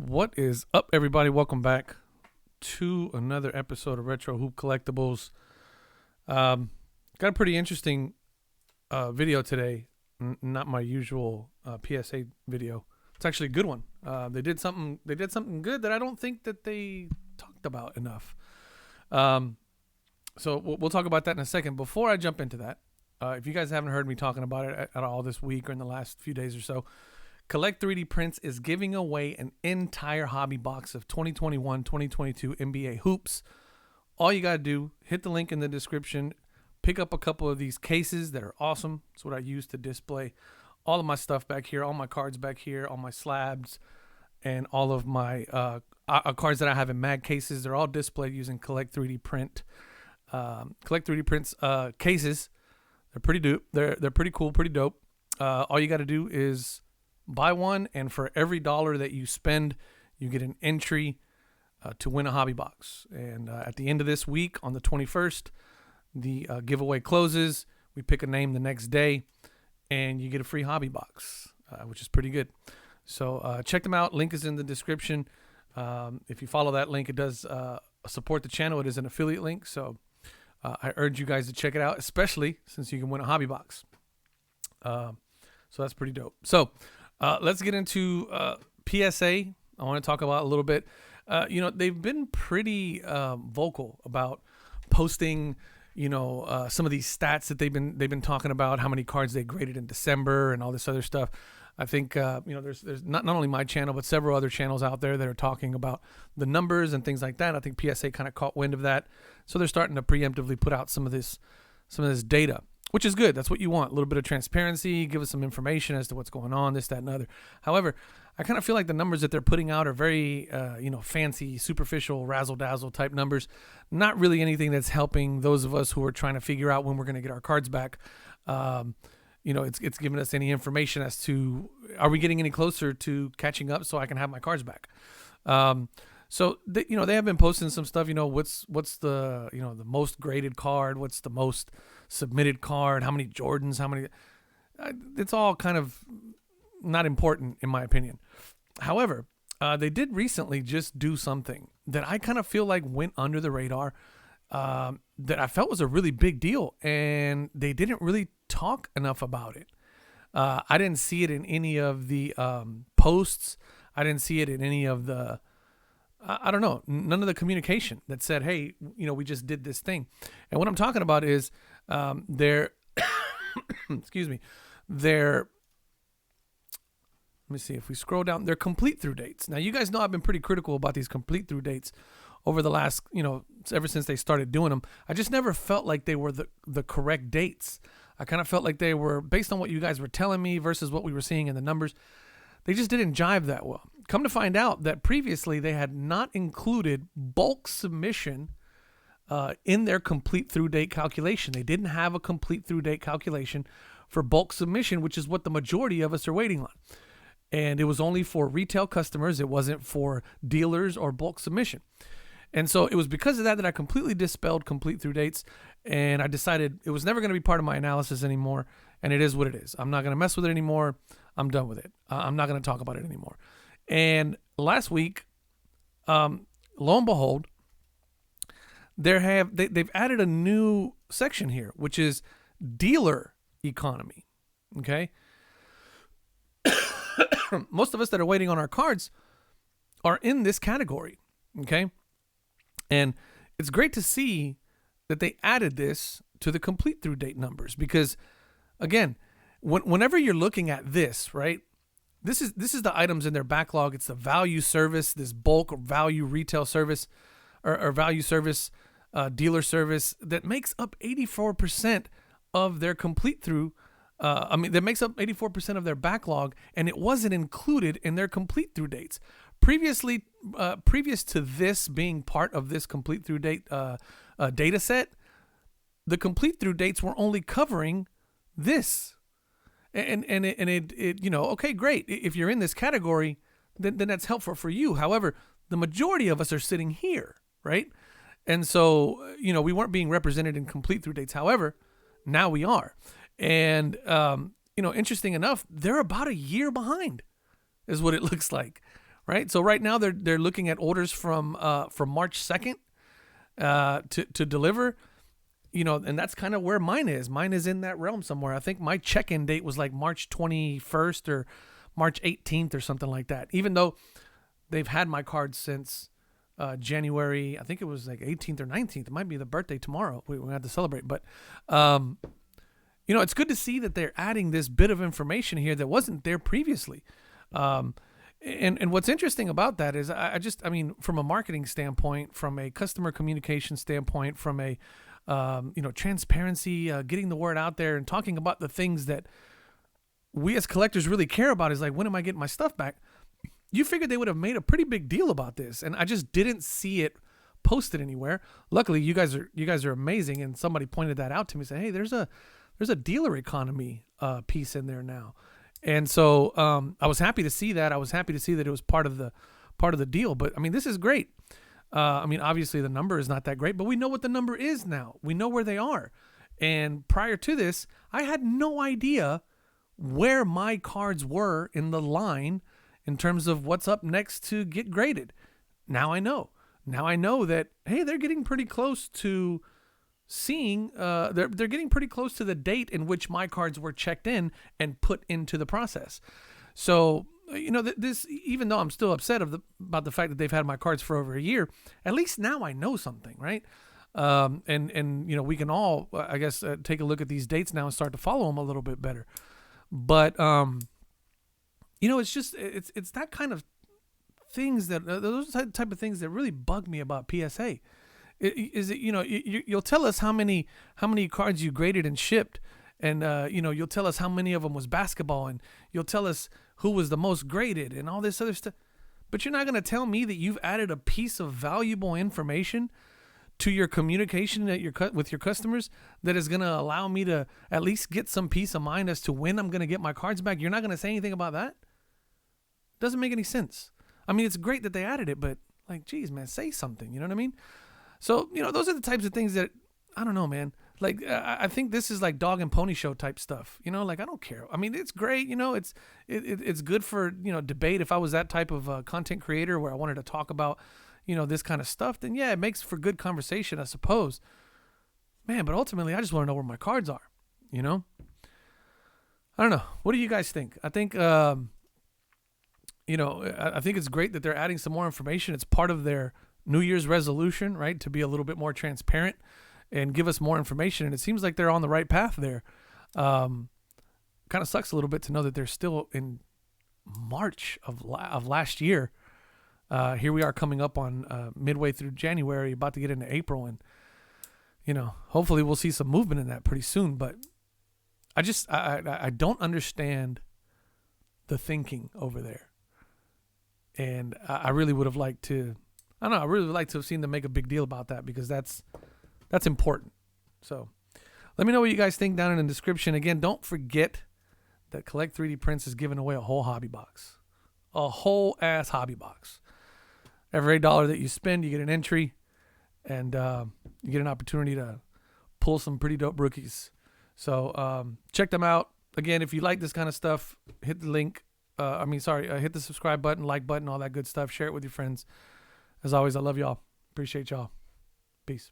What is up, everybody? Welcome back to another episode of Retro Hoop Collectibles. Got a pretty interesting video today. Not my usual PSA video. It's actually a good one. They did something good that I don't think that they talked about enough. So we'll talk about that in a second. Before I jump into that, if you guys haven't heard me talking about it at all this week or in the last few days or so, Collect 3D Prints is giving away an entire hobby box of 2021-2022 NBA hoops. All you got to do, hit the link in the description, pick up a couple of these cases that are awesome. That's what I use to display all of my stuff back here, all my cards back here, all my slabs, and all of my cards that I have in mag cases. They're all displayed using Collect 3D Print. Collect 3D Prints cases. They're pretty dope. They're pretty cool, pretty dope. All you got to do is buy one, and for every $1 that you spend, you get an entry to win a hobby box. And at the end of this week, on the 21st, the giveaway closes. We pick a name the next day, and you get a free hobby box, which is pretty good. So check them out. Link is in the description. If you follow that link, it does support the channel. It is an affiliate link, so I urge you guys to check it out, especially since you can win a hobby box. So that's pretty dope. So let's get into PSA. I want to talk about a little bit. They've been pretty vocal about posting, some of these stats that they've been talking about, how many cards they graded in December and all this other stuff. I think there's not only my channel but several other channels out there that are talking about the numbers and things like that. I think PSA kind of caught wind of that, so they're starting to preemptively put out some of this data, which is good. That's what you want. A little bit of transparency, give us some information as to what's going on, this, that, and other. However, I kind of feel like the numbers that they're putting out are very, fancy, superficial, razzle-dazzle type numbers. Not really anything that's helping those of us who are trying to figure out when we're going to get our cards back. It's giving us any information as to, are we getting any closer to catching up so I can have my cards back? So they have been posting some stuff. What's the the most graded card? What's the most submitted card? How many Jordans? How many? It's all kind of not important in my opinion. However, they did recently just do something that I kind of feel like went under the radar. That I felt was a really big deal, and they didn't really talk enough about it. I didn't see it in any of the posts. I didn't see it in any of the I don't know, none of the communication that said, hey, we just did this thing. And what I'm talking about is their, excuse me, let me see if we scroll down, their complete through dates. Now, you guys know I've been pretty critical about these complete through dates over the last, ever since they started doing them. I just never felt like they were the correct dates. I kind of felt like they were, based on what you guys were telling me versus what we were seeing in the numbers, they just didn't jive that well. Come to find out that previously they had not included bulk submission in their complete through date calculation. They didn't have a complete through date calculation for bulk submission, which is what the majority of us are waiting on. And it was only for retail customers. It wasn't for dealers or bulk submission. And so it was because of that I completely dispelled complete through dates, and I decided it was never going to be part of my analysis anymore, and it is what it is. I'm not going to mess with it anymore. I'm done with it. I'm not going to talk about it anymore. And last week, lo and behold, they've added a new section here, which is dealer economy. Okay? Most of us that are waiting on our cards are in this category. Okay? And it's great to see that they added this to the complete through date numbers because, again, whenever you're looking at this, right, this is the items in their backlog. It's the value service, this bulk or value retail service or value service, dealer service that makes up 84% of their complete through. That makes up 84% of their backlog, and it wasn't included in their complete through dates. Previous to this being part of this complete through date data set, the complete through dates were only covering this, and it okay, great. If you're in this category, then that's helpful for you. However, the majority of us are sitting here, right? And so we weren't being represented in complete through dates. However, now we are, and interesting enough, they're about a year behind, is what it looks like. right? So right now they're looking at orders from March 2nd to deliver, and that's kind of where mine is. Mine is in that realm somewhere. I think my check-in date was like March 21st or March 18th or something like that. Even though they've had my card since January, I think it was like 18th or 19th. It might be the birthday tomorrow. We have to celebrate. But, it's good to see that they're adding this bit of information here that wasn't there previously. And what's interesting about that is I mean, from a marketing standpoint, from a customer communication standpoint, from a, transparency, getting the word out there and talking about the things that we as collectors really care about is like, when am I getting my stuff back? You figured they would have made a pretty big deal about this, and I just didn't see it posted anywhere. Luckily, you guys are amazing, and somebody pointed that out to me. Said, "Hey, there's a dealer economy piece in there now," and so I was happy to see that. I was happy to see that it was part of the deal. But I mean, this is great. I mean, obviously the number is not that great, but we know what the number is now. We know where they are, and prior to this, I had no idea where my cards were in the line in terms of what's up next to get graded. Now I know. Now I know that, hey, they're getting pretty close to seeing, they're getting pretty close to the date in which my cards were checked in and put into the process. So, this, even though I'm still upset about the fact that they've had my cards for over a year, at least now I know something, right? And we can all, I guess, take a look at these dates now and start to follow them a little bit better. But, it's just, it's that kind of things that, those type of things that really bug me about PSA. You'll tell us how many cards you graded and shipped, and, you'll tell us how many of them was basketball, and you'll tell us who was the most graded and all this other stuff. But you're not going to tell me that you've added a piece of valuable information to your communication with your customers that is going to allow me to at least get some peace of mind as to when I'm going to get my cards back. You're not going to say anything about that? Doesn't make any sense. I mean, it's great that they added it, but like, geez, man, say something. You know what I mean? So, those are the types of things that, I don't know, man. Like, I think this is like dog and pony show type stuff. Like, I don't care. I mean, it's great. It's good for, debate. If I was that type of content creator where I wanted to talk about, this kind of stuff, then yeah, it makes for good conversation, I suppose. Man, but ultimately, I just want to know where my cards are, I don't know. What do you guys think? I think, I think it's great that they're adding some more information. It's part of their New Year's resolution, right? To be a little bit more transparent and give us more information. And it seems like they're on the right path there. Kind of sucks a little bit to know that they're still in March of last year. Here we are coming up on midway through January, about to get into April. And, hopefully we'll see some movement in that pretty soon. But I don't understand the thinking over there. And I really would have liked to, I really would like to have seen them make a big deal about that, because that's important. So let me know what you guys think down in the description. Again, don't forget that Collect 3D Prints is giving away a whole hobby box. A whole ass hobby box. Every $8 that you spend, you get an entry, and you get an opportunity to pull some pretty dope rookies. So check them out. Again, if you like this kind of stuff, hit the link. Hit the subscribe button, like button, all that good stuff. Share it with your friends. As always, I love y'all. Appreciate y'all. Peace.